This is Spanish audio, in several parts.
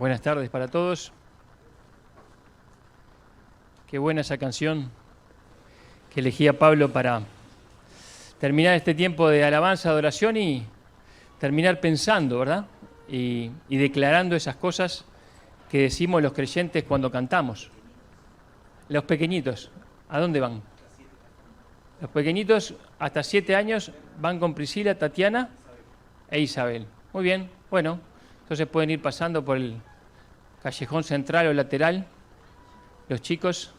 Buenas tardes para todos. Qué buena esa canción que elegía Pablo para terminar este tiempo de alabanza, adoración y terminar pensando, ¿verdad? Y declarando esas cosas que decimos los creyentes cuando cantamos. Los pequeñitos, ¿a dónde van? Los pequeñitos hasta 7 años van con Priscila, Tatiana e Isabel. Muy bien, bueno, entonces pueden ir pasando por el callejón central o lateral. Los chicos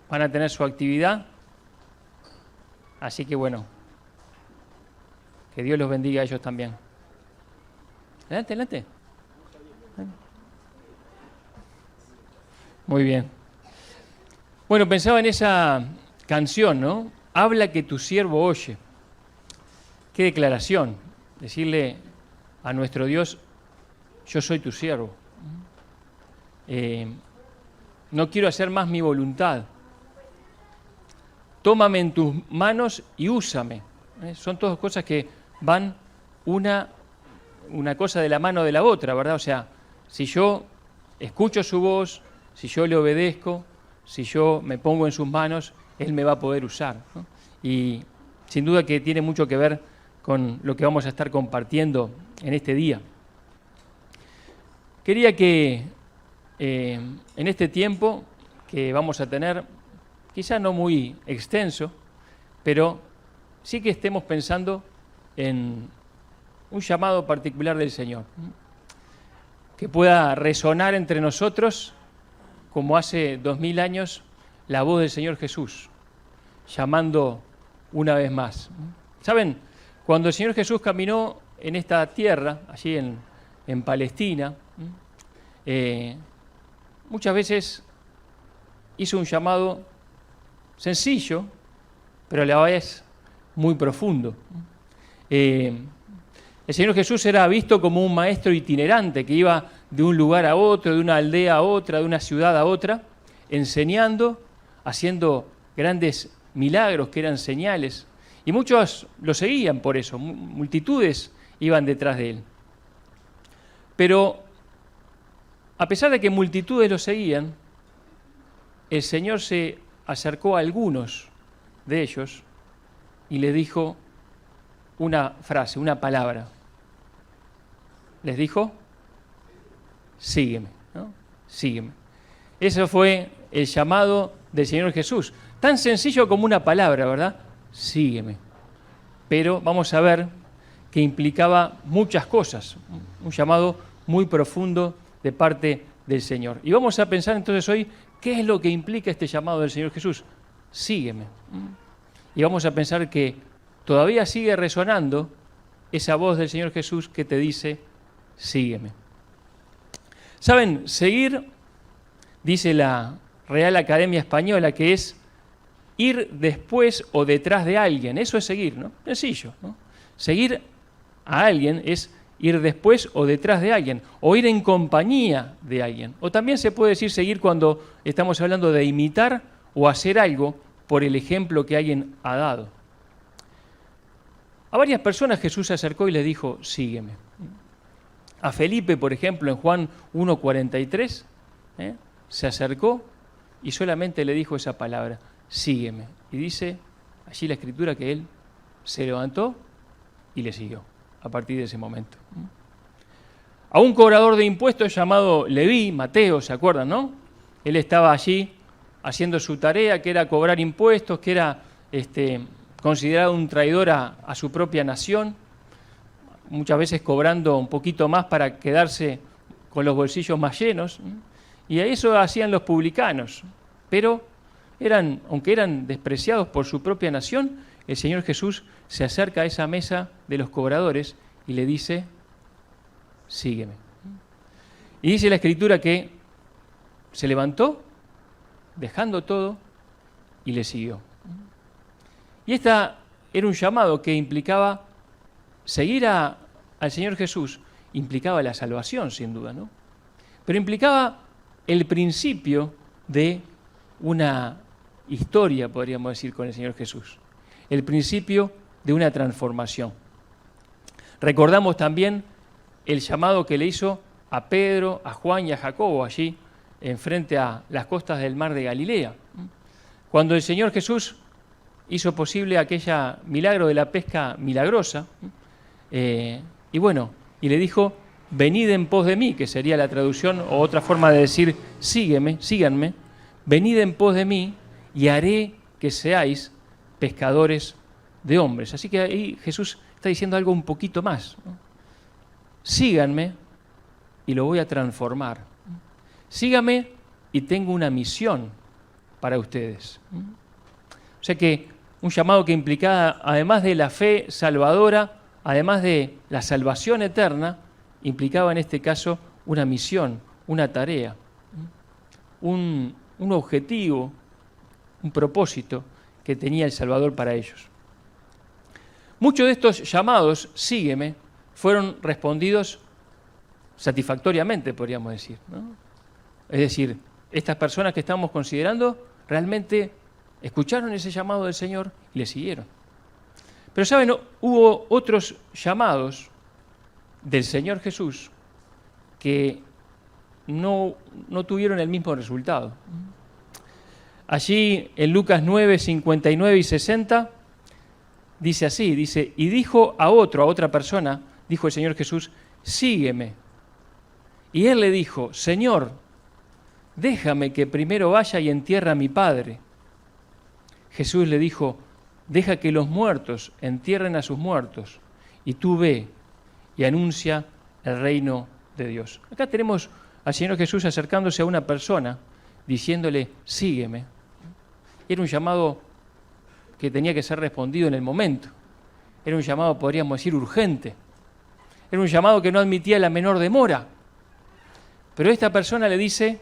van a tener su actividad. Así que bueno, que Dios los bendiga a ellos también. Adelante, adelante. Muy bien. Bueno, pensaba en esa canción, ¿no? Habla que tu siervo oye. Qué declaración. Decirle a nuestro Dios, yo soy tu siervo. No quiero hacer más mi voluntad. Tómame en tus manos y úsame. Son todas cosas que van una cosa de la mano de la otra, ¿verdad? O sea, si yo escucho su voz, si yo le obedezco, si yo me pongo en sus manos, Él me va a poder usar, ¿no? Y sin duda que tiene mucho que ver con lo que vamos a estar compartiendo en este día. Quería que en este tiempo que vamos a tener, quizá no muy extenso, pero sí que estemos pensando en un llamado particular del Señor, que pueda resonar entre nosotros como hace 2000 años la voz del Señor Jesús, llamando una vez más. ¿Saben? Cuando el Señor Jesús caminó en esta tierra, allí en Palestina, muchas veces hizo un llamado sencillo, pero a la vez muy profundo. El Señor Jesús era visto como un maestro itinerante que iba de un lugar a otro, de una aldea a otra, de una ciudad a otra, enseñando, haciendo grandes milagros que eran señales. Y muchos lo seguían por eso, multitudes iban detrás de él. Pero a pesar de que multitudes lo seguían, el Señor se acercó a algunos de ellos y les dijo una frase, una palabra. Les dijo, sígueme, ¿no? Sígueme. Eso fue el llamado del Señor Jesús. Tan sencillo como una palabra, ¿verdad? Sígueme. Pero vamos a ver que implicaba muchas cosas, un llamado muy profundo de parte del Señor. Y vamos a pensar entonces hoy, ¿qué es lo que implica este llamado del Señor Jesús? Sígueme. Y vamos a pensar que todavía sigue resonando esa voz del Señor Jesús que te dice, sígueme. ¿Saben? Seguir, dice la Real Academia Española, que es ir después o detrás de alguien. Eso es seguir, ¿no? Sencillo, ¿no? Seguir a alguien es ir después o detrás de alguien, o ir en compañía de alguien. O también se puede decir seguir cuando estamos hablando de imitar o hacer algo por el ejemplo que alguien ha dado. A varias personas Jesús se acercó y les dijo, sígueme. A Felipe, por ejemplo, en Juan 1:43, se acercó y solamente le dijo esa palabra, sígueme. Y dice allí la Escritura que él se levantó y le siguió a partir de ese momento. A un cobrador de impuestos llamado Leví, Mateo, ¿se acuerdan, no? Él estaba allí haciendo su tarea, que era cobrar impuestos, que era considerado un traidor a su propia nación, muchas veces cobrando un poquito más para quedarse con los bolsillos más llenos. Y eso hacían los publicanos, pero aunque eran despreciados por su propia nación, el Señor Jesús se acerca a esa mesa de los cobradores y le dice, sígueme. Y dice la Escritura que se levantó, dejando todo, y le siguió. Y esta era un llamado que implicaba seguir al Señor Jesús, implicaba la salvación, sin duda, ¿no? Pero implicaba el principio de una historia, podríamos decir, con el Señor Jesús. El principio de una transformación. Recordamos también el llamado que le hizo a Pedro, a Juan y a Jacobo allí, enfrente a las costas del mar de Galilea. Cuando el Señor Jesús hizo posible aquella milagro de la pesca milagrosa, y le dijo, venid en pos de mí, que sería la traducción o otra forma de decir, síganme, venid en pos de mí y haré que seáis pescadores de hombres. Así que ahí Jesús está diciendo algo un poquito más, ¿no? Síganme y lo voy a transformar. Síganme y tengo una misión para ustedes. O sea que un llamado que implicaba, además de la fe salvadora, además de la salvación eterna, implicaba en este caso una misión, una tarea, un objetivo, un propósito que tenía el Salvador para ellos. Muchos de estos llamados, sígueme, fueron respondidos satisfactoriamente, podríamos decir, ¿no? Es decir, estas personas que estamos considerando realmente escucharon ese llamado del Señor y le siguieron. Pero saben, hubo otros llamados del Señor Jesús que no tuvieron el mismo resultado. Allí en Lucas 9, 59 y 60 dice así, dice, y dijo a otra persona, dijo el Señor Jesús, sígueme. Y él le dijo, Señor, déjame que primero vaya y entierre a mi padre. Jesús le dijo, deja que los muertos entierren a sus muertos, y tú ve y anuncia el reino de Dios. Acá tenemos al Señor Jesús acercándose a una persona, diciéndole, sígueme. Era un llamado que tenía que ser respondido en el momento. Era un llamado, podríamos decir, urgente. Era un llamado que no admitía la menor demora. Pero esta persona le dice,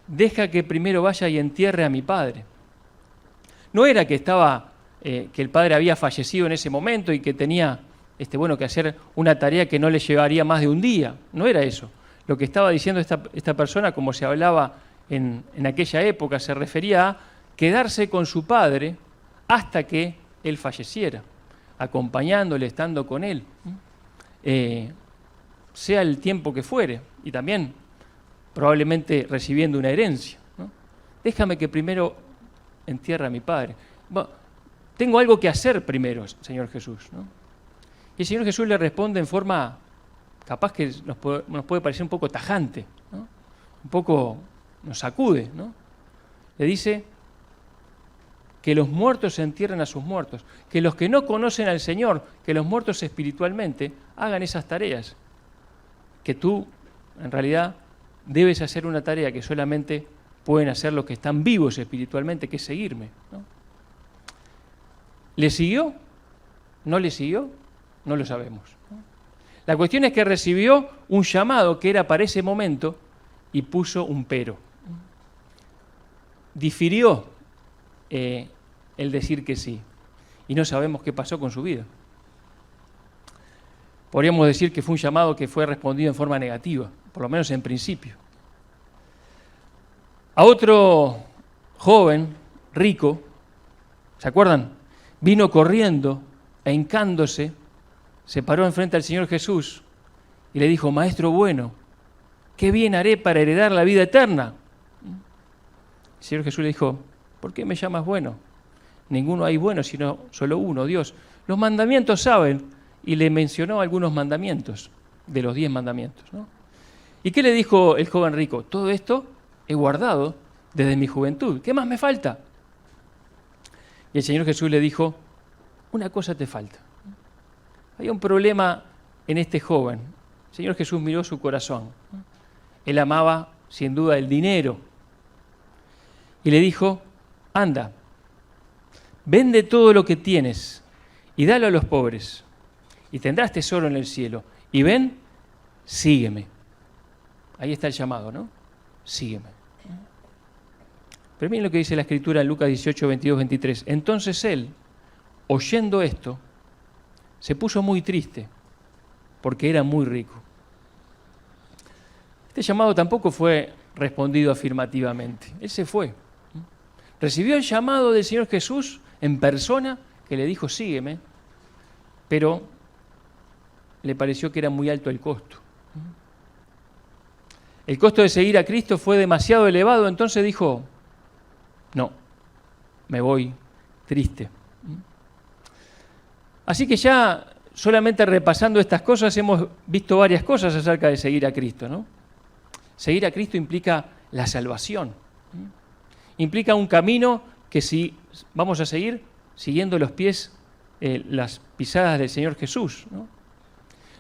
deja que primero vaya y entierre a mi padre. No era que que el padre había fallecido en ese momento y que tenía que hacer una tarea que no le llevaría más de un día. No era eso. Lo que estaba diciendo esta persona, como se hablaba en aquella época, se refería a quedarse con su padre hasta que él falleciera, acompañándole, estando con él, sea el tiempo que fuere, y también probablemente recibiendo una herencia, ¿no? Déjame que primero entierre a mi padre. Bueno, tengo algo que hacer primero, Señor Jesús, ¿no? Y el Señor Jesús le responde en forma, capaz que nos puede parecer un poco tajante, ¿no? Un poco nos sacude, ¿no? Le dice que los muertos se entierren a sus muertos, que los que no conocen al Señor, que los muertos espiritualmente, hagan esas tareas, que tú, en realidad, debes hacer una tarea que solamente pueden hacer los que están vivos espiritualmente, que es seguirme, ¿no? ¿Le siguió? ¿No le siguió? No lo sabemos, ¿no? La cuestión es que recibió un llamado que era para ese momento y puso un pero. Difirió el decir que sí. Y no sabemos qué pasó con su vida. Podríamos decir que fue un llamado que fue respondido en forma negativa, por lo menos en principio. A otro joven, rico, ¿se acuerdan? Vino corriendo e hincándose, se paró enfrente al Señor Jesús y le dijo, Maestro bueno, ¿qué bien haré para heredar la vida eterna? El Señor Jesús le dijo, ¿por qué me llamas bueno? Ninguno hay bueno, sino solo uno, Dios. Los mandamientos saben, y le mencionó algunos mandamientos, de los 10 mandamientos, ¿no? ¿Y qué le dijo el joven rico? Todo esto he guardado desde mi juventud. ¿Qué más me falta? Y el Señor Jesús le dijo, una cosa te falta. Había un problema en este joven. El Señor Jesús miró su corazón. Él amaba, sin duda, el dinero. Y le dijo, anda, vende todo lo que tienes y dalo a los pobres, y tendrás tesoro en el cielo. Y ven, sígueme. Ahí está el llamado, ¿no? Sígueme. Pero miren lo que dice la Escritura en Lucas 18, 22, 23. Entonces él, oyendo esto, se puso muy triste, porque era muy rico. Este llamado tampoco fue respondido afirmativamente. Él se fue. Recibió el llamado del Señor Jesús en persona, que le dijo, sígueme, pero le pareció que era muy alto el costo. el costo de seguir a Cristo fue demasiado elevado, entonces dijo, no, me voy triste. Así que ya solamente repasando estas cosas hemos visto varias cosas acerca de seguir a Cristo, ¿no? Seguir a Cristo implica la salvación. Implica un camino que si vamos a seguir siguiendo los pies, las pisadas del Señor Jesús, ¿no?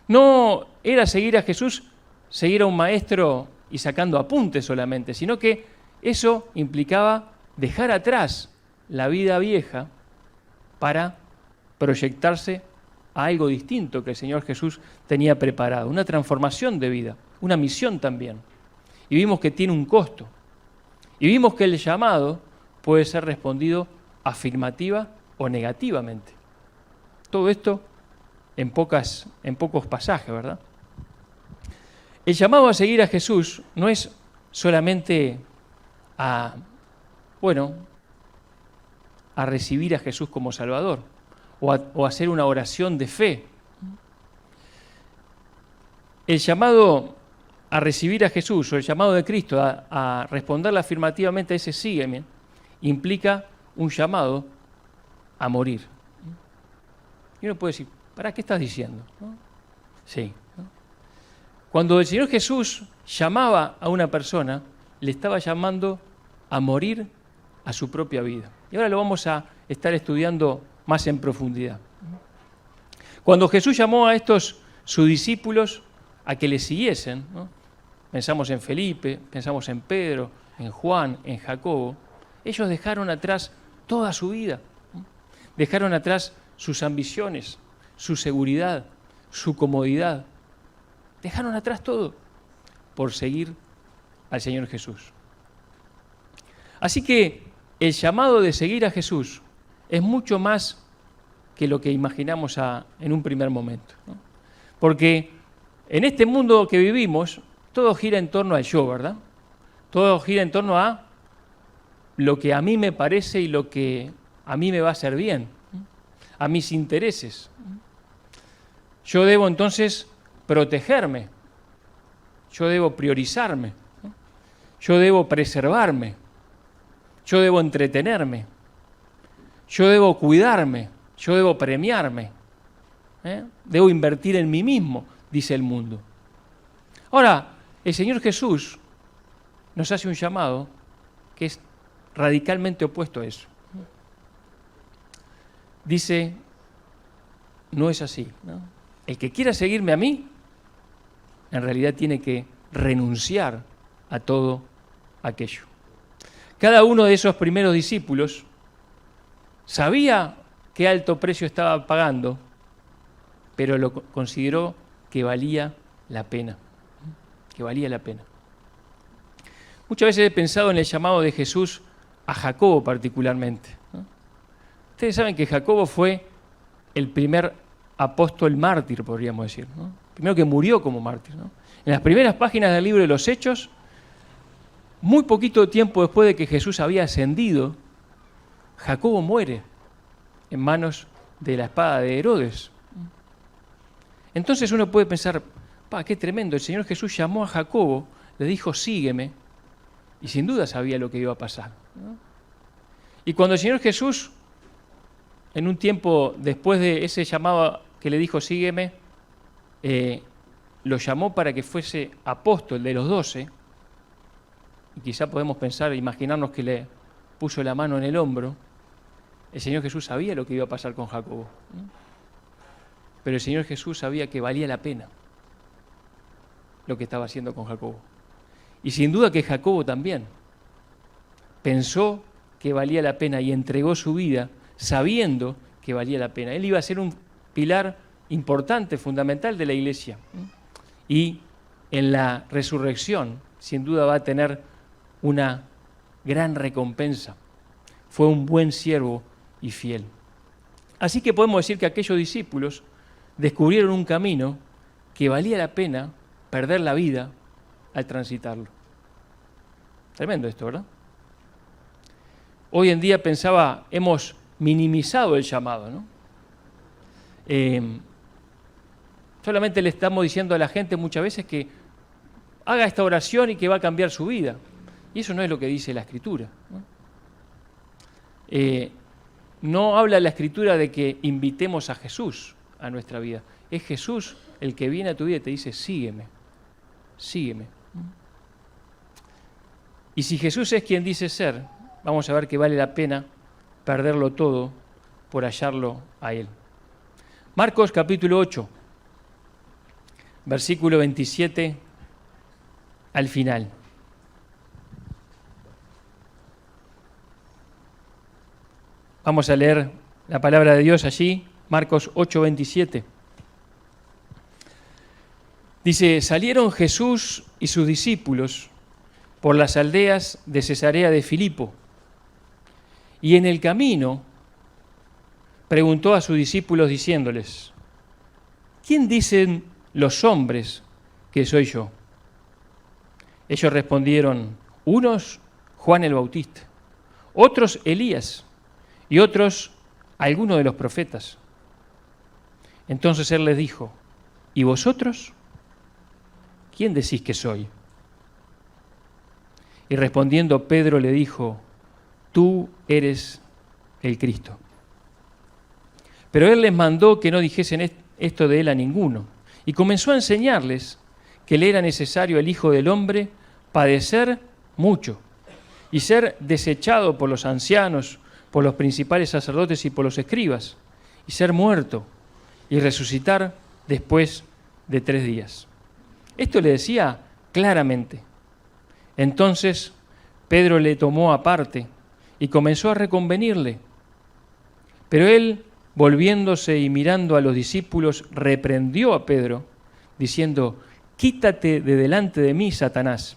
No era seguir a Jesús, seguir a un maestro y sacando apuntes solamente, sino que eso implicaba dejar atrás la vida vieja para proyectarse a algo distinto que el Señor Jesús tenía preparado, una transformación de vida, una misión también. Y vimos que tiene un costo. Y vimos que el llamado puede ser respondido afirmativa o negativamente. Todo esto en pocos pasajes, ¿verdad? El llamado a seguir a Jesús no es solamente a recibir a Jesús como Salvador o a hacer una oración de fe. El llamado a recibir a Jesús o el llamado de Cristo a responderle afirmativamente a ese sígueme implica un llamado a morir. Y uno puede decir, ¿para qué estás diciendo? ¿No? Sí. ¿No? Cuando el Señor Jesús llamaba a una persona, le estaba llamando a morir a su propia vida. Y ahora lo vamos a estar estudiando más en profundidad. Cuando Jesús llamó a estos sus discípulos a que le siguiesen, ¿no? Pensamos en Felipe, pensamos en Pedro, en Juan, en Jacobo, ellos dejaron atrás toda su vida, ¿no? Dejaron atrás sus ambiciones, su seguridad, su comodidad. Dejaron atrás todo por seguir al Señor Jesús. Así que el llamado de seguir a Jesús es mucho más que lo que imaginamos en un primer momento, ¿no? Porque en este mundo que vivimos, todo gira en torno al yo, ¿verdad? Todo gira en torno a lo que a mí me parece y lo que a mí me va a hacer bien, a mis intereses. Yo debo entonces protegerme, yo debo priorizarme, ¿no? Yo debo preservarme, yo debo entretenerme, yo debo cuidarme, yo debo premiarme, debo invertir en mí mismo, dice el mundo. Ahora, el Señor Jesús nos hace un llamado que es radicalmente opuesto a eso. Dice, no es así, ¿no? El que quiera seguirme a mí, en realidad tiene que renunciar a todo aquello. Cada uno de esos primeros discípulos sabía qué alto precio estaba pagando, pero lo consideró que valía la pena. Que valía la pena. Muchas veces he pensado en el llamado de Jesús a Jacobo particularmente, ¿no? Ustedes saben que Jacobo fue el primer apóstol mártir, podríamos decir, ¿no? Primero que murió como mártir, ¿no? En las primeras páginas del libro de los Hechos, muy poquito tiempo después de que Jesús había ascendido, Jacobo muere en manos de la espada de Herodes. Entonces uno puede pensar, qué tremendo, el Señor Jesús llamó a Jacobo, le dijo, sígueme, y sin duda sabía lo que iba a pasar, ¿no? Y cuando el Señor Jesús, en un tiempo después de ese llamado que le dijo, sígueme, lo llamó para que fuese apóstol de los 12, y quizá podemos pensar, imaginarnos que le puso la mano en el hombro, el Señor Jesús sabía lo que iba a pasar con Jacobo, ¿no? Pero el Señor Jesús sabía que valía la pena lo que estaba haciendo con Jacobo. Y sin duda que Jacobo también pensó que valía la pena y entregó su vida sabiendo que valía la pena. Él iba a ser un pilar importante, fundamental de la iglesia. Y en la resurrección, sin duda va a tener una gran recompensa. Fue un buen siervo y fiel. Así que podemos decir que aquellos discípulos descubrieron un camino que valía la pena perder la vida al transitarlo. Tremendo esto, ¿verdad? Hoy en día pensaba, hemos minimizado el llamado, ¿no? Solamente le estamos diciendo a la gente muchas veces que haga esta oración y que va a cambiar su vida. Y eso no es lo que dice la Escritura, ¿no? No habla la Escritura de que invitemos a Jesús a nuestra vida. Es Jesús el que viene a tu vida y te dice, sígueme, sígueme. Y si Jesús es quien dice ser, vamos a ver que vale la pena perderlo todo por hallarlo a Él. Marcos capítulo 8, versículo 27 al final. Vamos a leer la palabra de Dios allí, Marcos 8, 27. Dice, salieron Jesús y sus discípulos por las aldeas de Cesarea de Filipo, y en el camino preguntó a sus discípulos diciéndoles, ¿quién dicen los hombres que soy yo? Ellos respondieron, unos Juan el Bautista, otros Elías y otros alguno de los profetas. Entonces él les dijo, ¿y vosotros? ¿Quién decís que soy? Y respondiendo Pedro le dijo, tú eres el Cristo. Pero él les mandó que no dijesen esto de él a ninguno, y comenzó a enseñarles que le era necesario al Hijo del Hombre padecer mucho, y ser desechado por los ancianos, por los principales sacerdotes y por los escribas, y ser muerto, y resucitar después de 3 días. Esto le decía claramente. Entonces Pedro le tomó aparte y comenzó a reconvenirle. Pero él, volviéndose y mirando a los discípulos, reprendió a Pedro, diciendo, quítate de delante de mí, Satanás,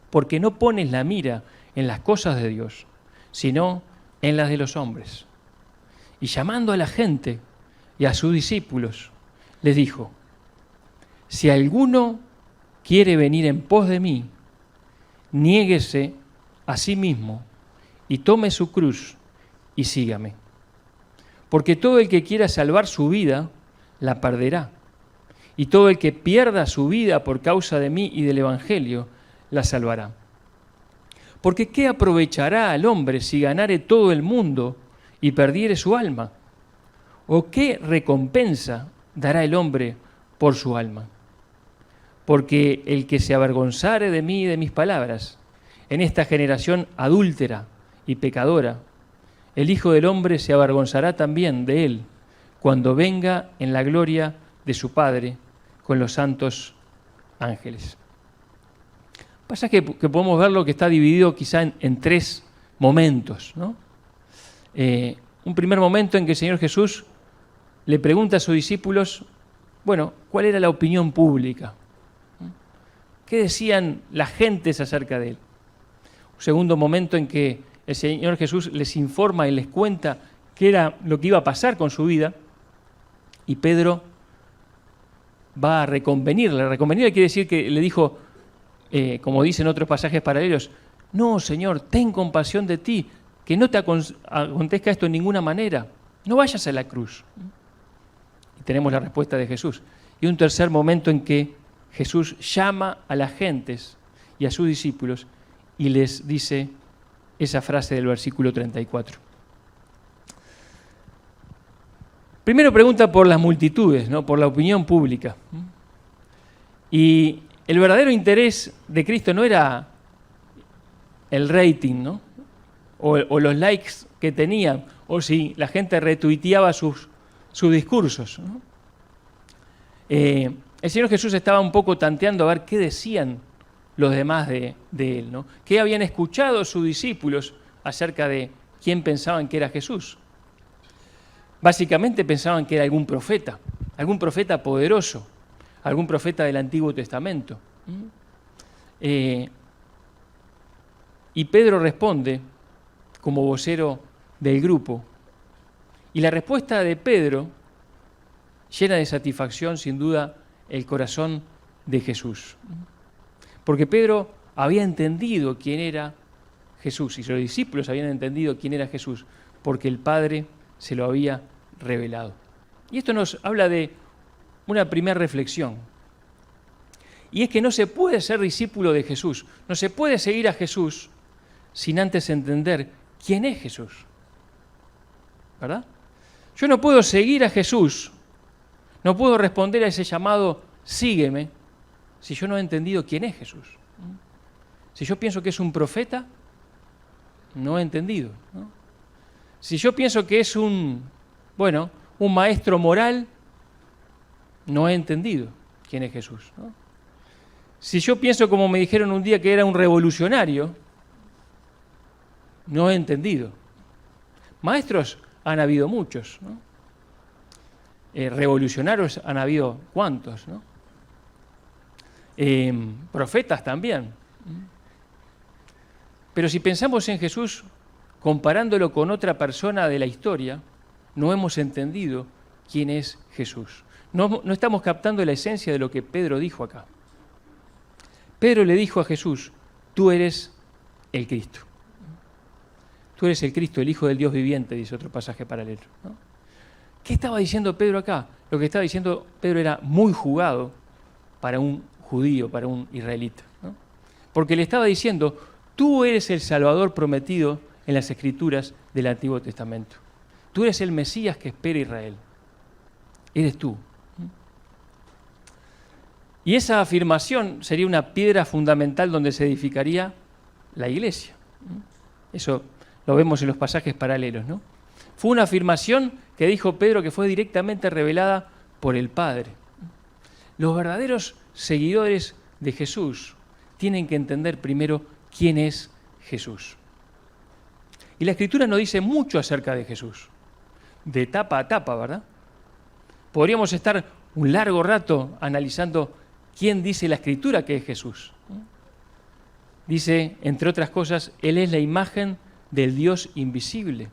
porque no pones la mira en las cosas de Dios, sino en las de los hombres. Y llamando a la gente y a sus discípulos, les dijo, si alguno quiere venir en pos de mí, niéguese a sí mismo y tome su cruz y sígame. Porque todo el que quiera salvar su vida, la perderá. Y todo el que pierda su vida por causa de mí y del Evangelio, la salvará. Porque ¿qué aprovechará al hombre si ganare todo el mundo y perdiere su alma? ¿O qué recompensa dará el hombre por su alma? Porque el que se avergonzare de mí y de mis palabras, en esta generación adúltera y pecadora, el Hijo del Hombre se avergonzará también de él, cuando venga en la gloria de su Padre con los santos ángeles. Pasa que podemos verlo que está dividido quizá en 3 momentos, ¿no? Un primer momento en que el Señor Jesús le pregunta a sus discípulos, bueno, ¿cuál era la opinión pública? ¿Qué decían las gentes acerca de él? Un segundo momento en que el Señor Jesús les informa y les cuenta qué era lo que iba a pasar con su vida, y Pedro va a reconvenirle. Reconvenirle quiere decir que le dijo, como dicen otros pasajes paralelos, no, Señor, ten compasión de ti, que no te acontezca esto en ninguna manera, no vayas a la cruz. Y tenemos la respuesta de Jesús. Y un tercer momento en que Jesús llama a las gentes y a sus discípulos y les dice esa frase del versículo 34. Primero pregunta por las multitudes, ¿no? Por la opinión pública. Y el verdadero interés de Cristo no era el rating, ¿no? O los likes que tenían, o si la gente retuiteaba sus discursos, ¿no? El Señor Jesús estaba un poco tanteando a ver qué decían los demás de Él, ¿no? ¿Qué habían escuchado sus discípulos acerca de quién pensaban que era Jesús? Básicamente pensaban que era algún profeta poderoso, algún profeta del Antiguo Testamento. Y Pedro responde como vocero del grupo. Y la respuesta de Pedro llena de satisfacción, sin duda, el corazón de Jesús. Porque Pedro había entendido quién era Jesús y los discípulos habían entendido quién era Jesús porque el Padre se lo había revelado. Y esto nos habla de una primera reflexión. Y es que no se puede ser discípulo de Jesús, no se puede seguir a Jesús sin antes entender quién es Jesús. ¿Verdad? Yo no puedo seguir a Jesús, no puedo responder a ese llamado, sígueme, si yo no he entendido quién es Jesús. Si yo pienso que es un profeta, no he entendido, ¿no? Si yo pienso que es un maestro moral, no he entendido quién es Jesús, ¿no? Si yo pienso, como me dijeron un día, que era un revolucionario, no he entendido. Maestros han habido muchos, ¿no? Revolucionarios han habido cuantos, ¿no? Profetas también. Pero si pensamos en Jesús, comparándolo con otra persona de la historia, no hemos entendido quién es Jesús. No estamos captando la esencia de lo que Pedro dijo acá. Pedro le dijo a Jesús, tú eres el Cristo. Tú eres el Cristo, el Hijo del Dios viviente, dice otro pasaje paralelo, ¿no? ¿Qué estaba diciendo Pedro acá? Lo que estaba diciendo Pedro era muy jugado para un judío, para un israelita, ¿no? Porque le estaba diciendo, tú eres el Salvador prometido en las Escrituras del Antiguo Testamento. Tú eres el Mesías que espera Israel. Eres tú. Y esa afirmación sería una piedra fundamental donde se edificaría la iglesia. Eso lo vemos en los pasajes paralelos, ¿no? Fue una afirmación que dijo Pedro que fue directamente revelada por el Padre. Los verdaderos seguidores de Jesús tienen que entender primero quién es Jesús. Y la Escritura nos dice mucho acerca de Jesús, de tapa a tapa, ¿verdad? Podríamos estar un largo rato analizando quién dice la Escritura que es Jesús. Dice, entre otras cosas, Él es la imagen del Dios invisible.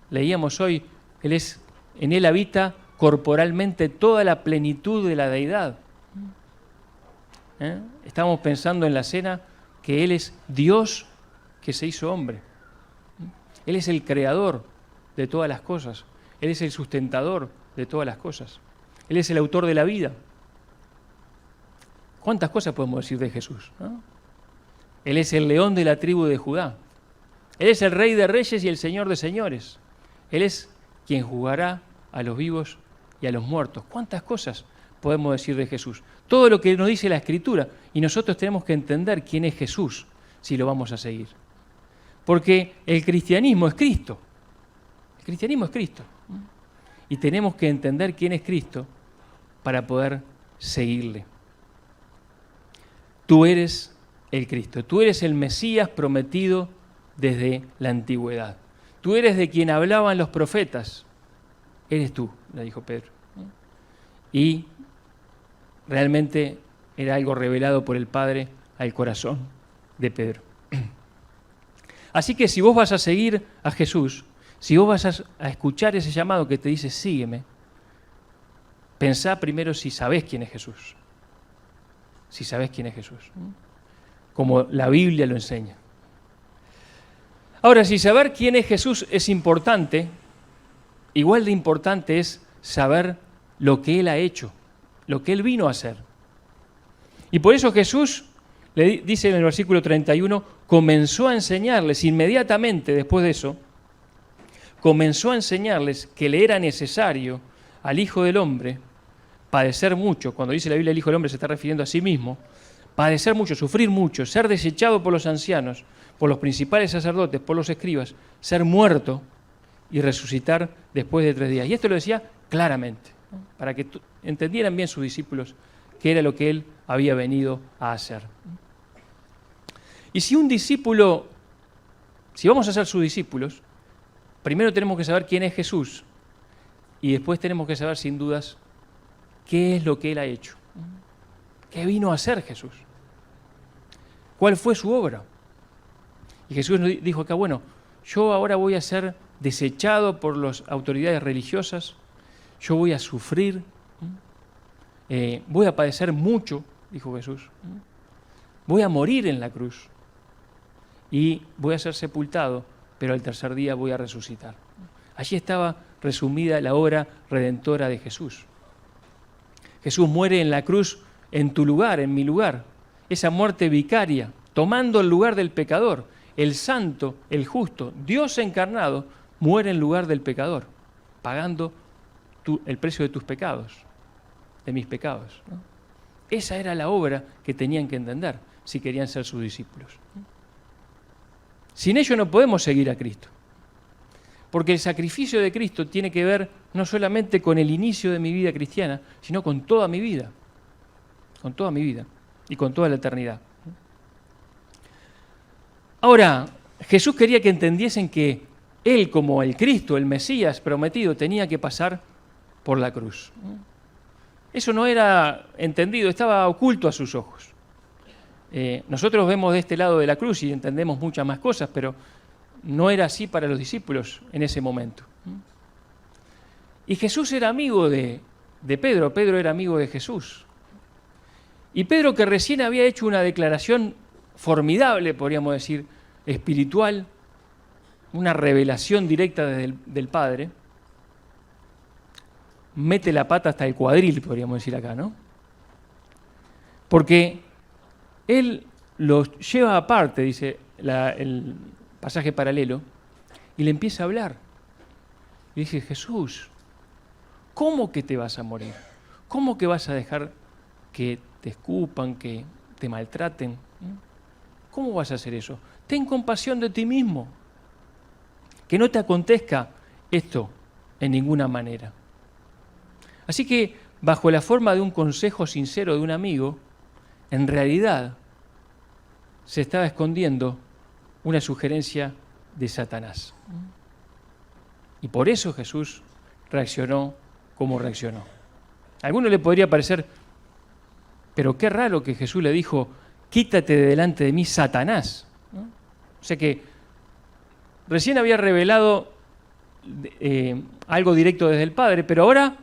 Leíamos hoy, en Él habita corporalmente toda la plenitud de la deidad. Estamos pensando en la cena que Él es Dios que se hizo hombre. Él es el creador de todas las cosas. Él es el sustentador de todas las cosas. Él es el autor de la vida. ¿Cuántas cosas podemos decir de Jesús, ¿no? Él es el león de la tribu de Judá. Él es el rey de reyes y el señor de señores. Él es quien juzgará a los vivos y a los muertos. ¿Cuántas cosas podemos decir de Jesús? Todo lo que nos dice la Escritura. Y nosotros tenemos que entender quién es Jesús si lo vamos a seguir. Porque el cristianismo es Cristo. El cristianismo es Cristo. Y tenemos que entender quién es Cristo para poder seguirle. Tú eres el Cristo. Tú eres el Mesías prometido desde la antigüedad. Tú eres de quien hablaban los profetas. Eres tú, le dijo Pedro. Y realmente era algo revelado por el Padre al corazón de Pedro. Así que si vos vas a seguir a Jesús, si vos vas a escuchar ese llamado que te dice sígueme, pensá primero si sabés quién es Jesús. Si sabés quién es Jesús, como la Biblia lo enseña. Ahora, si saber quién es Jesús es importante, igual de importante es saber lo que Él ha hecho, lo que Él vino a hacer. Y por eso Jesús, le dice en el versículo 31, comenzó a enseñarles inmediatamente después de eso, comenzó a enseñarles que le era necesario al Hijo del Hombre padecer mucho. Cuando dice la Biblia el Hijo del Hombre se está refiriendo a sí mismo. Padecer mucho, sufrir mucho, ser desechado por los ancianos, por los principales sacerdotes, por los escribas, ser muerto y resucitar después de 3 días. Y esto lo decía claramente, ¿no? Para que entendieran bien sus discípulos qué era lo que Él había venido a hacer. Y si un discípulo, si vamos a ser sus discípulos, primero tenemos que saber quién es Jesús y después tenemos que saber sin dudas qué es lo que Él ha hecho. ¿Qué vino a hacer Jesús? ¿Cuál fue su obra? Y Jesús nos dijo acá, bueno, yo ahora voy a ser desechado por las autoridades religiosas, yo voy a sufrir, voy a padecer mucho, dijo Jesús, voy a morir en la cruz y voy a ser sepultado, pero al 3er día voy a resucitar. Allí estaba resumida la obra redentora de Jesús. Jesús muere en la cruz en tu lugar, en mi lugar. Esa muerte vicaria, tomando el lugar del pecador. El santo, el justo, Dios encarnado, muere en lugar del pecador, pagando el precio de tus pecados, de mis pecados, ¿no? Esa era la obra que tenían que entender si querían ser sus discípulos. Sin ello no podemos seguir a Cristo. Porque el sacrificio de Cristo tiene que ver no solamente con el inicio de mi vida cristiana, sino con toda mi vida. Con toda mi vida y con toda la eternidad. Ahora, Jesús quería que entendiesen que Él, como el Cristo, el Mesías prometido, tenía que pasar por la cruz. Eso no era entendido, estaba oculto a sus ojos. Nosotros vemos de este lado de la cruz y entendemos muchas más cosas, pero no era así para los discípulos en ese momento. Y Jesús era amigo de Pedro, Pedro era amigo de Jesús. Y Pedro, que recién había hecho una declaración formidable, podríamos decir, espiritual, una revelación directa del Padre, mete la pata hasta el cuadril, podríamos decir acá, ¿no? Porque él los lleva aparte, dice el pasaje paralelo, y le empieza a hablar. Y dice, Jesús, ¿cómo que te vas a morir? ¿Cómo que vas a dejar que te escupan, que te maltraten? ¿Cómo vas a hacer eso? Ten compasión de ti mismo. Que no te acontezca esto en ninguna manera. Así que, bajo la forma de un consejo sincero de un amigo, en realidad se estaba escondiendo una sugerencia de Satanás. Y por eso Jesús reaccionó como reaccionó. A alguno le podría parecer, pero qué raro que Jesús le dijo, quítate de delante de mí, Satanás, ¿no? O sea que recién había revelado algo directo desde el Padre, pero ahora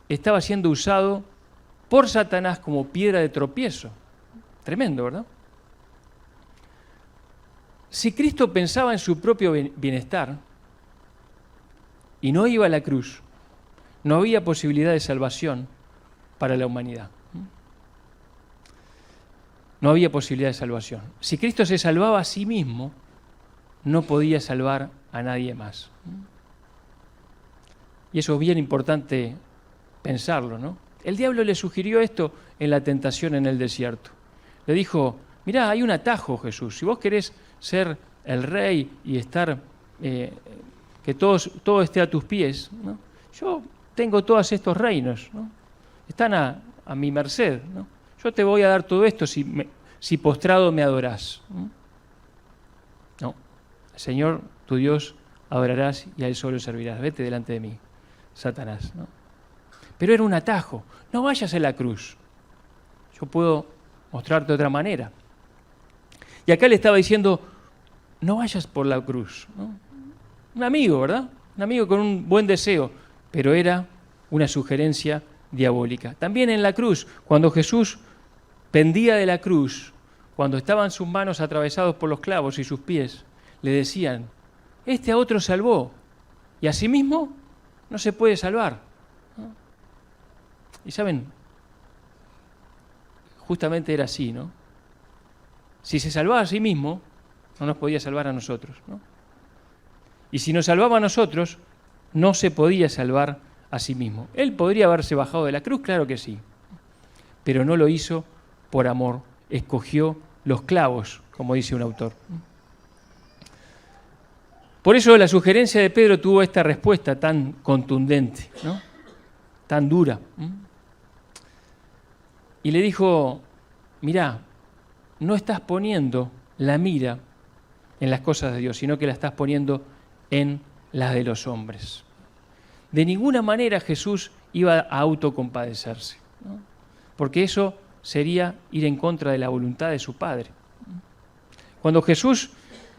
estaba siendo usado por Satanás como piedra de tropiezo. Tremendo, ¿verdad? Si Cristo pensaba en su propio bienestar y no iba a la cruz, no había posibilidad de salvación para la humanidad. No había posibilidad de salvación. Si Cristo se salvaba a sí mismo, no podía salvar a nadie más. Y eso es bien importante pensarlo, ¿no? El diablo le sugirió esto en la tentación en el desierto. Le dijo, mirá, hay un atajo, Jesús. Si vos querés ser el rey y estar, que todo esté a tus pies, ¿no? Yo tengo todos estos reinos, ¿no? Están a mi merced, ¿no? Yo te voy a dar todo esto si postrado me adorás. No, al Señor, tu Dios, adorarás y a Él solo servirás. Vete delante de mí, Satanás, ¿no? Pero era un atajo. No vayas a la cruz. Yo puedo mostrarte otra manera. Y acá le estaba diciendo, no vayas por la cruz, ¿no? Un amigo, ¿verdad? Un amigo con un buen deseo, pero era una sugerencia diabólica. También en la cruz, cuando Jesús pendía de la cruz, cuando estaban sus manos atravesados por los clavos y sus pies, le decían, este a otro salvó, y a sí mismo no se puede salvar, ¿no? Y saben, justamente era así, ¿no? Si se salvaba a sí mismo, no nos podía salvar a nosotros, ¿no? Y si nos salvaba a nosotros, no se podía salvar a sí mismo. Él podría haberse bajado de la cruz, claro que sí, pero no lo hizo por amor, escogió los clavos, como dice un autor. Por eso la sugerencia de Pedro tuvo esta respuesta tan contundente, ¿no? Tan dura. Y le dijo, mirá, no estás poniendo la mira en las cosas de Dios, sino que la estás poniendo en las de los hombres. De ninguna manera Jesús iba a autocompadecerse, ¿no? Porque eso sería ir en contra de la voluntad de su Padre. Cuando Jesús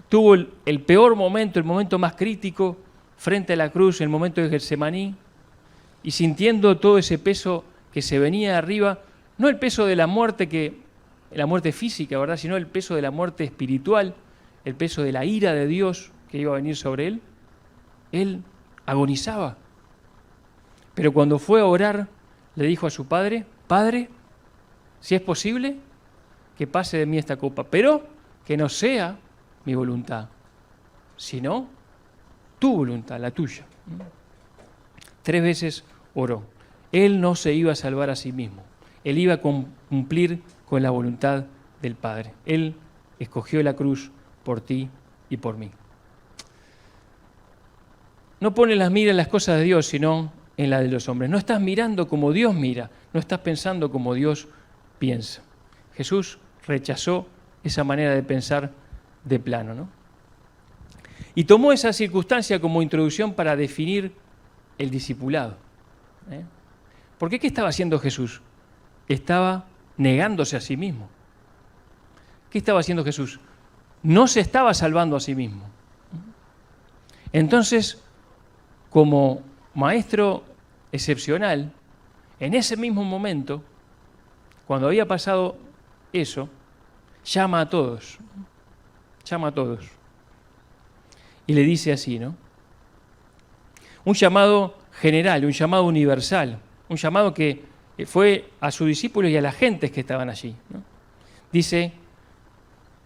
tuvo el peor momento, el momento más crítico, frente a la cruz, el momento de Getsemaní, y sintiendo todo ese peso que se venía de arriba, no el peso de la muerte, la muerte física, ¿verdad?, sino el peso de la muerte espiritual, el peso de la ira de Dios que iba a venir sobre él agonizaba. Pero cuando fue a orar, le dijo a su Padre, Padre, si es posible, que pase de mí esta copa, pero que no sea mi voluntad, sino tu voluntad, la tuya. 3 veces oró. Él no se iba a salvar a sí mismo. Él iba a cumplir con la voluntad del Padre. Él escogió la cruz por ti y por mí. No pones las miras en las cosas de Dios, sino en las de los hombres. No estás mirando como Dios mira, no estás pensando como Dios piensa. Jesús rechazó esa manera de pensar de plano, ¿no? Y tomó esa circunstancia como introducción para definir el discipulado. ¿Por qué? ¿Qué estaba haciendo Jesús? Estaba negándose a sí mismo. ¿Qué estaba haciendo Jesús? No se estaba salvando a sí mismo. Entonces, como maestro excepcional, en ese mismo momento, cuando había pasado eso, llama a todos. Y le dice así, ¿no? Un llamado general, un llamado universal, un llamado que fue a sus discípulos y a las gentes que estaban allí, ¿no? Dice,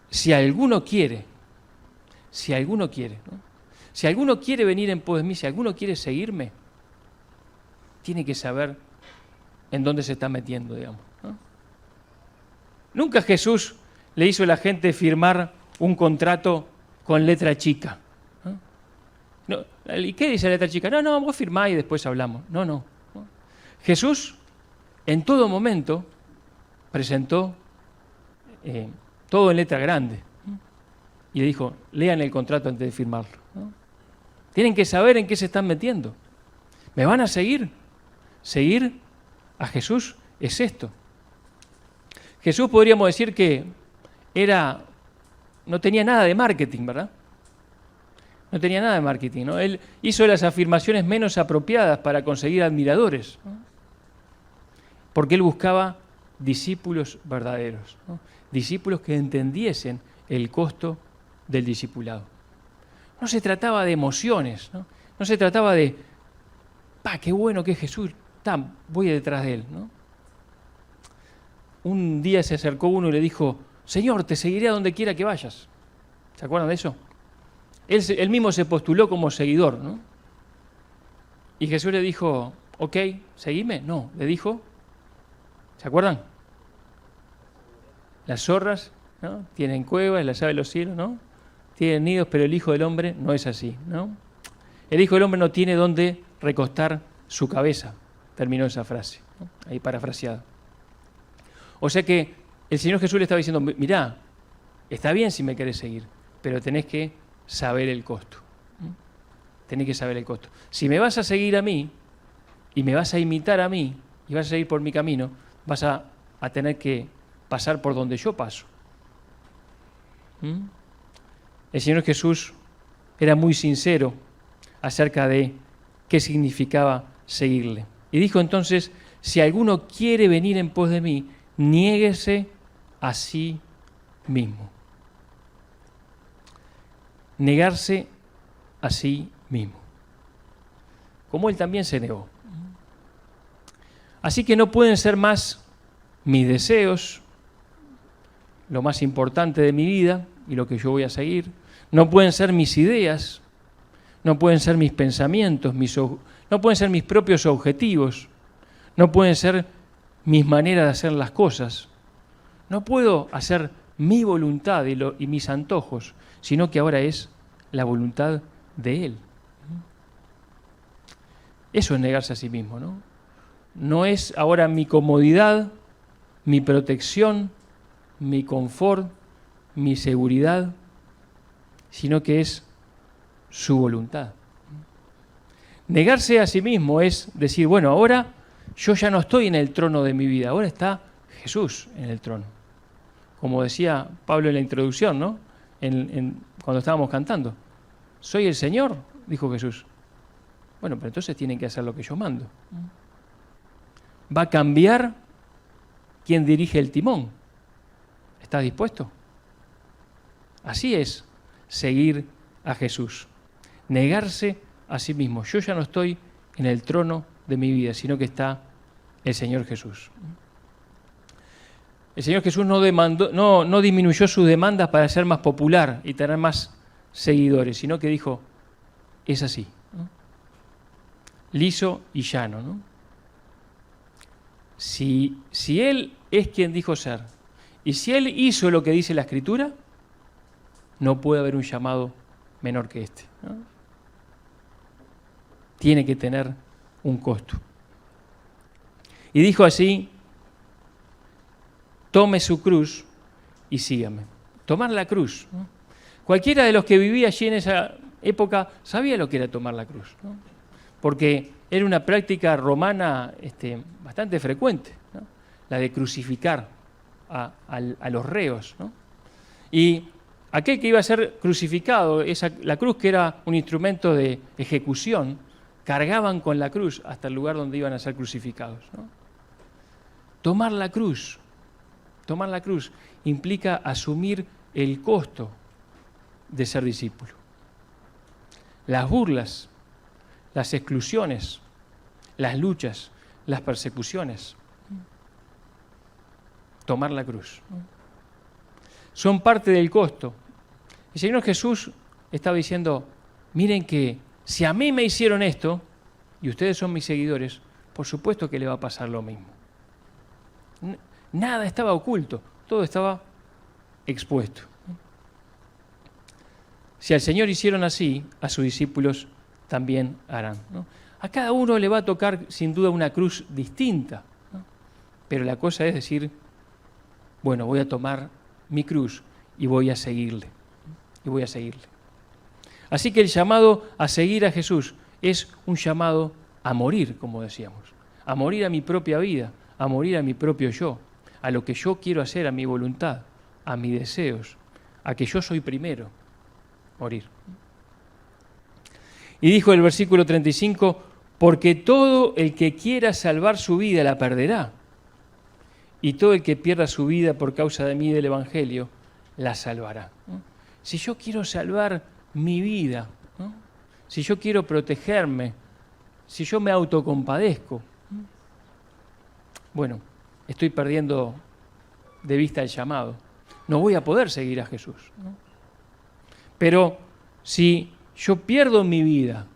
si alguno quiere, ¿no? Si alguno quiere venir en pos de mí, si alguno quiere seguirme, tiene que saber en dónde se está metiendo, digamos, ¿no? Nunca Jesús le hizo a la gente firmar un contrato con letra chica. No, ¿y qué dice la letra chica? No, vos firmá y después hablamos. No. Jesús en todo momento presentó todo en letra grande y le dijo, lean el contrato antes de firmarlo, ¿no? Tienen que saber en qué se están metiendo. ¿Me van a seguir? Seguir a Jesús es esto. Jesús podríamos decir que no tenía nada de marketing, ¿verdad? No tenía nada de marketing, ¿no? Él hizo las afirmaciones menos apropiadas para conseguir admiradores, ¿no? Porque él buscaba discípulos verdaderos, ¿no? Discípulos que entendiesen el costo del discipulado. No se trataba de emociones, ¿no? No se trataba de, qué bueno que es Jesús, voy detrás de él, ¿no? Un día se acercó uno y le dijo, Señor, te seguiré a donde quiera que vayas. ¿Se acuerdan de eso? Él mismo se postuló como seguidor, ¿no? Y Jesús le dijo, ok, seguime. No, le dijo, ¿se acuerdan? Las zorras, ¿no? Tienen cuevas, las aves de los cielos, ¿no? Tienen nidos, pero el Hijo del Hombre no es así, ¿no? El Hijo del Hombre no tiene dónde recostar su cabeza. Terminó esa frase, ¿no? Ahí parafraseada. O sea que el Señor Jesús le estaba diciendo, mirá, está bien si me querés seguir, pero tenés que saber el costo. Tenés que saber el costo. Si me vas a seguir a mí y me vas a imitar a mí y vas a seguir por mi camino, vas a tener que pasar por donde yo paso. El Señor Jesús era muy sincero acerca de qué significaba seguirle. Y dijo entonces, si alguno quiere venir en pos de mí, niéguese a sí mismo. Negarse a sí mismo. Como Él también se negó. Así que no pueden ser más mis deseos, lo más importante de mi vida y lo que yo voy a seguir. No pueden ser mis ideas, no pueden ser mis pensamientos, no pueden ser mis propios objetivos, no pueden ser mis maneras de hacer las cosas. No puedo hacer mi voluntad y mis antojos, sino que ahora es la voluntad de Él. Eso es negarse a sí mismo, ¿no? No es ahora mi comodidad, mi protección, mi confort, mi seguridad, sino que es su voluntad. Negarse a sí mismo es decir, bueno, ahora yo ya no estoy en el trono de mi vida, ahora está Jesús en el trono. Como decía Pablo en la introducción, ¿no? Cuando estábamos cantando. Soy el Señor, dijo Jesús. Bueno, pero entonces tienen que hacer lo que yo mando. Va a cambiar quien dirige el timón. ¿Estás dispuesto? Así es seguir a Jesús. Negarse a sí mismo. Yo ya no estoy en el trono de mi vida, sino que está el Señor Jesús. El Señor Jesús no disminuyó sus demandas para ser más popular y tener más seguidores, sino que dijo, es así, ¿no? Liso y llano, ¿no? Si Él es quien dijo ser, y si Él hizo lo que dice la Escritura, no puede haber un llamado menor que este, ¿no? Tiene que tener un costo. Y dijo así, tome su cruz y sígame. Tomar la cruz, ¿no? Cualquiera de los que vivía allí en esa época sabía lo que era tomar la cruz, ¿no? Porque era una práctica romana bastante frecuente, ¿no? La de crucificar a los reos, ¿no? Y aquel que iba a ser crucificado, la cruz, que era un instrumento de ejecución, cargaban con la cruz hasta el lugar donde iban a ser crucificados, ¿no? Tomar la cruz implica asumir el costo de ser discípulo. Las burlas, las exclusiones, las luchas, las persecuciones. Tomar la cruz, ¿no? Son parte del costo. El Señor Jesús estaba diciendo, miren que si a mí me hicieron esto, y ustedes son mis seguidores, por supuesto que le va a pasar lo mismo. Nada estaba oculto, todo estaba expuesto. Si al Señor hicieron así, a sus discípulos también harán, ¿no? A cada uno le va a tocar sin duda una cruz distinta, ¿no? Pero la cosa es decir, bueno, voy a tomar mi cruz y voy a seguirle. Así que el llamado a seguir a Jesús es un llamado a morir, como decíamos, a morir a mi propia vida, a morir a mi propio yo, a lo que yo quiero hacer, a mi voluntad, a mis deseos, a que yo soy primero, morir. Y dijo el versículo 35, porque todo el que quiera salvar su vida la perderá, y todo el que pierda su vida por causa de mí y del Evangelio la salvará, ¿no? Si yo quiero salvar mi vida, ¿no? Si yo quiero protegerme, si yo me autocompadezco, ¿no? Bueno, estoy perdiendo de vista el llamado. No voy a poder seguir a Jesús, ¿no? Pero si yo pierdo mi vida,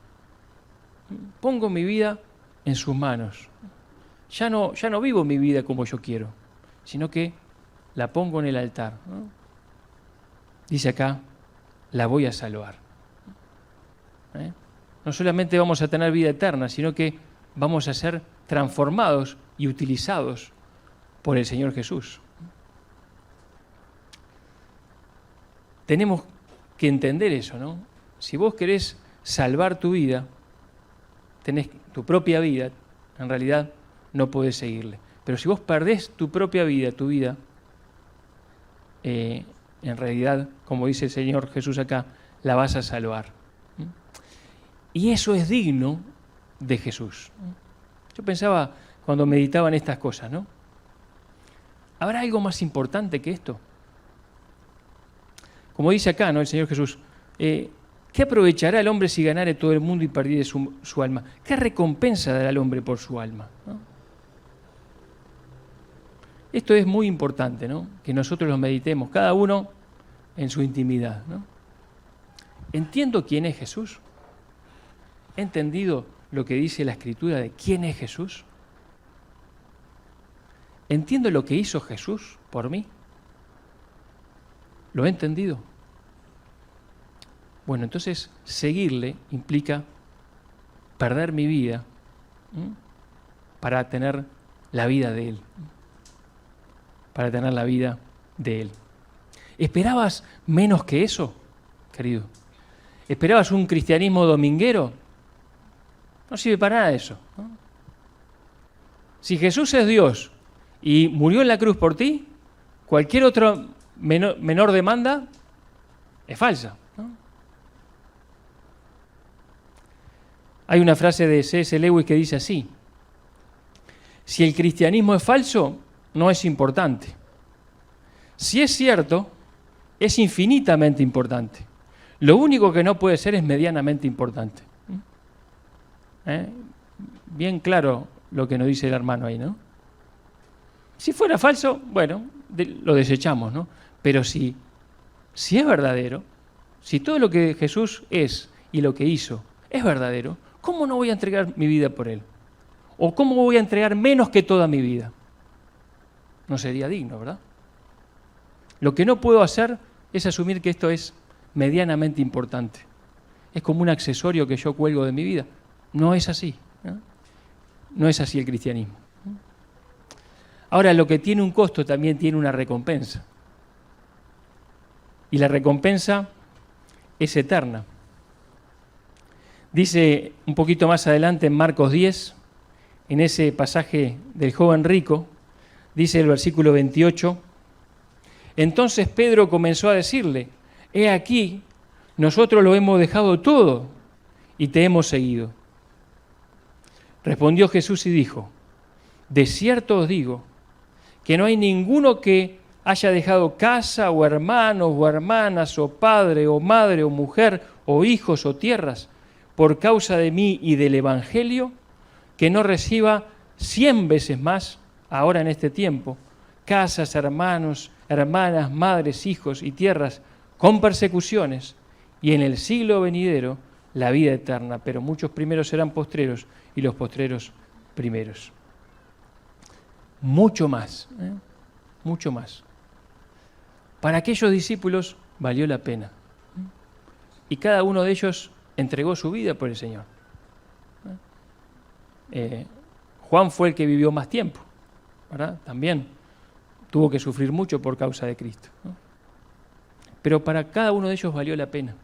pongo mi vida en sus manos, ya no vivo mi vida como yo quiero, sino que la pongo en el altar, ¿no? Dice acá, la voy a salvar. No solamente vamos a tener vida eterna, sino que vamos a ser transformados y utilizados por el Señor Jesús. Tenemos que entender eso, ¿no? Si vos querés salvar tu vida, tenés tu propia vida, en realidad no podés seguirle. Pero si vos perdés tu propia vida, tu vida, en realidad, como dice el Señor Jesús acá, la vas a salvar. Y eso es digno de Jesús. Yo pensaba cuando meditaba en estas cosas, ¿no? ¿Habrá algo más importante que esto? Como dice acá, ¿no?, el Señor Jesús, ¿qué aprovechará el hombre si ganare todo el mundo y perdiere su alma? ¿Qué recompensa dará el hombre por su alma? ¿No? Esto es muy importante, ¿no?, que nosotros lo meditemos, cada uno en su intimidad, ¿no? ¿Entiendo quién es Jesús? ¿He entendido lo que dice la Escritura de quién es Jesús? ¿Entiendo lo que hizo Jesús por mí? ¿Lo he entendido? Bueno, entonces seguirle implica perder mi vida, ¿sí?, para tener la vida de Él. Para tener la vida de Él. ¿Esperabas menos que eso, querido? ¿Esperabas un cristianismo dominguero? No sirve para nada eso, ¿no? Si Jesús es Dios y murió en la cruz por ti, cualquier otra menor demanda es falsa, ¿no? Hay una frase de C.S. Lewis que dice así: si el cristianismo es falso, no es importante. Si es cierto, es infinitamente importante. Lo único que no puede ser es medianamente importante. Bien claro lo que nos dice el hermano ahí, ¿no? Si fuera falso, bueno, lo desechamos, ¿no? Pero si es verdadero, si todo lo que Jesús es y lo que hizo es verdadero, ¿cómo no voy a entregar mi vida por Él? ¿O cómo voy a entregar menos que toda mi vida? No sería digno, ¿verdad? Lo que no puedo hacer es asumir que esto es medianamente importante. Es como un accesorio que yo cuelgo de mi vida. No es así, ¿no? No es así el cristianismo. Ahora, lo que tiene un costo también tiene una recompensa. Y la recompensa es eterna. Dice un poquito más adelante en Marcos 10, en ese pasaje del joven rico, dice el versículo 28, entonces Pedro comenzó a decirle, he aquí, nosotros lo hemos dejado todo y te hemos seguido. Respondió Jesús y dijo, de cierto os digo, que no hay ninguno que haya dejado casa o hermanos o hermanas o padre o madre o mujer o hijos o tierras por causa de mí y del Evangelio, que no reciba 100 veces más ahora en este tiempo, casas, hermanos, hermanas, madres, hijos y tierras con persecuciones, y en el siglo venidero la vida eterna. Pero muchos primeros serán postreros y los postreros primeros. Mucho más, mucho más. Para aquellos discípulos valió la pena. Y cada uno de ellos entregó su vida por el Señor. Juan fue el que vivió más tiempo, ¿verdad? También tuvo que sufrir mucho por causa de Cristo, ¿no? Pero para cada uno de ellos valió la pena.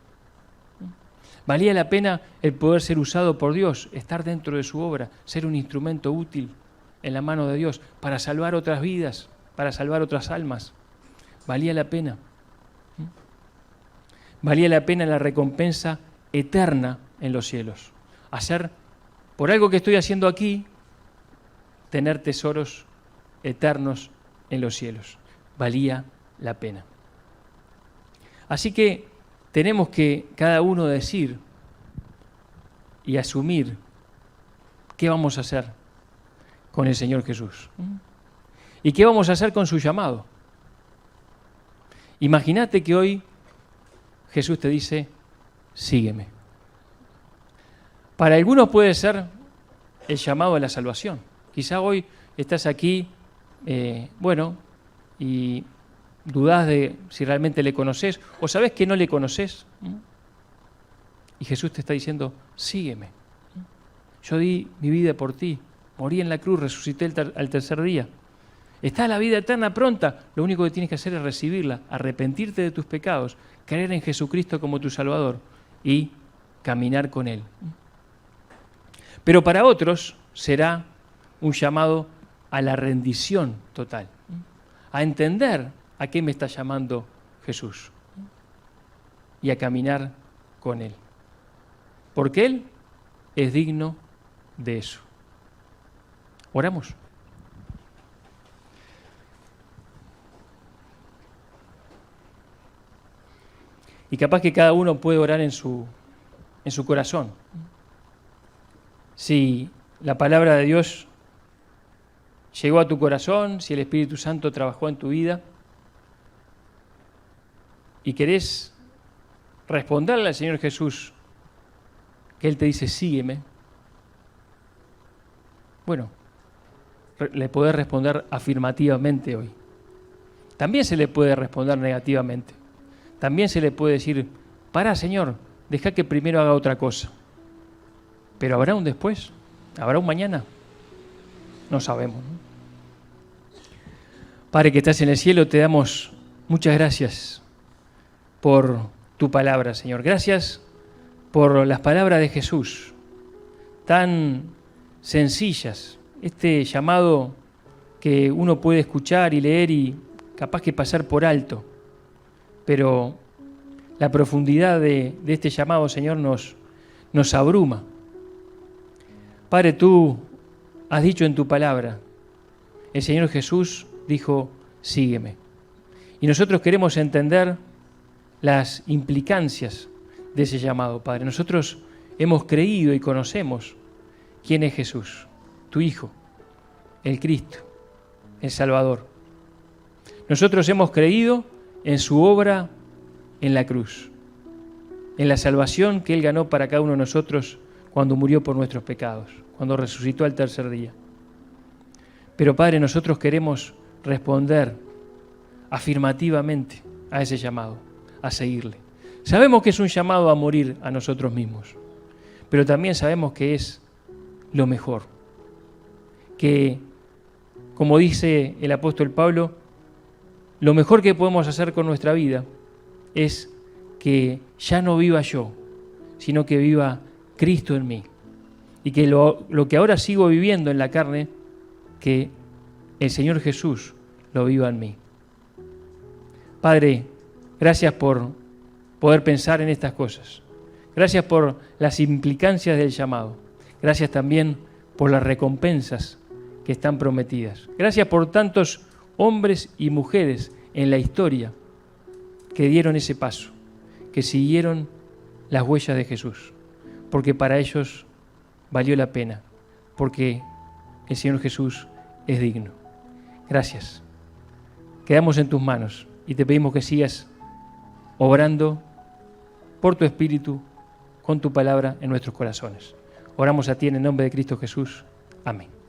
Valía la pena el poder ser usado por Dios, estar dentro de su obra, ser un instrumento útil en la mano de Dios para salvar otras vidas, para salvar otras almas. Valía la pena. Valía la pena la recompensa eterna en los cielos. Hacer, por algo que estoy haciendo aquí, tener tesoros eternos en los cielos. Valía la pena. Así que tenemos que cada uno decir y asumir qué vamos a hacer con el Señor Jesús. ¿Y qué vamos a hacer con su llamado? Imagínate que hoy Jesús te dice, sígueme. Para algunos puede ser el llamado a la salvación. Quizá hoy estás aquí, y dudás de si realmente le conoces o sabés que no le conoces. Y Jesús te está diciendo, sígueme. Yo di mi vida por ti, morí en la cruz, resucité al tercer día. Está la vida eterna pronta. Lo único que tienes que hacer es recibirla, arrepentirte de tus pecados, creer en Jesucristo como tu Salvador y caminar con Él. Pero para otros será un llamado a la rendición total, a entender a qué me está llamando Jesús y a caminar con Él. Porque Él es digno de eso. Oramos. Y capaz que cada uno puede orar en su corazón. Si la palabra de Dios llegó a tu corazón, si el Espíritu Santo trabajó en tu vida y querés responderle al Señor Jesús que Él te dice, sígueme, bueno, le podés responder afirmativamente hoy. También se le puede responder negativamente. También se le puede decir, pará, Señor, deja que primero haga otra cosa. Pero ¿habrá un después? ¿Habrá un mañana? No sabemos, ¿no? Padre que estás en el cielo, te damos muchas gracias por tu palabra, Señor. Gracias por las palabras de Jesús, tan sencillas. Este llamado que uno puede escuchar y leer y capaz que pasar por alto. Pero la profundidad de este llamado, Señor, nos abruma. Padre, tú has dicho en tu palabra, el Señor Jesús dijo, sígueme. Y nosotros queremos entender las implicancias de ese llamado, Padre. Nosotros hemos creído y conocemos quién es Jesús, tu Hijo, el Cristo, el Salvador. Nosotros hemos creído en su obra en la cruz, en la salvación que Él ganó para cada uno de nosotros cuando murió por nuestros pecados, cuando resucitó al tercer día. Pero Padre, nosotros queremos responder afirmativamente a ese llamado, a seguirle. Sabemos que es un llamado a morir a nosotros mismos, pero también sabemos que es lo mejor. Que, como dice el apóstol Pablo, lo mejor que podemos hacer con nuestra vida es que ya no viva yo, sino que viva Cristo en mí. Y que lo que ahora sigo viviendo en la carne, que el Señor Jesús lo viva en mí. Padre, gracias por poder pensar en estas cosas. Gracias por las implicancias del llamado. Gracias también por las recompensas que están prometidas. Gracias por tantos hombres y mujeres en la historia que dieron ese paso, que siguieron las huellas de Jesús, porque para ellos valió la pena, porque el Señor Jesús es digno. Gracias. Quedamos en tus manos y te pedimos que sigas obrando por tu Espíritu, con tu palabra en nuestros corazones. Oramos a ti en el nombre de Cristo Jesús. Amén.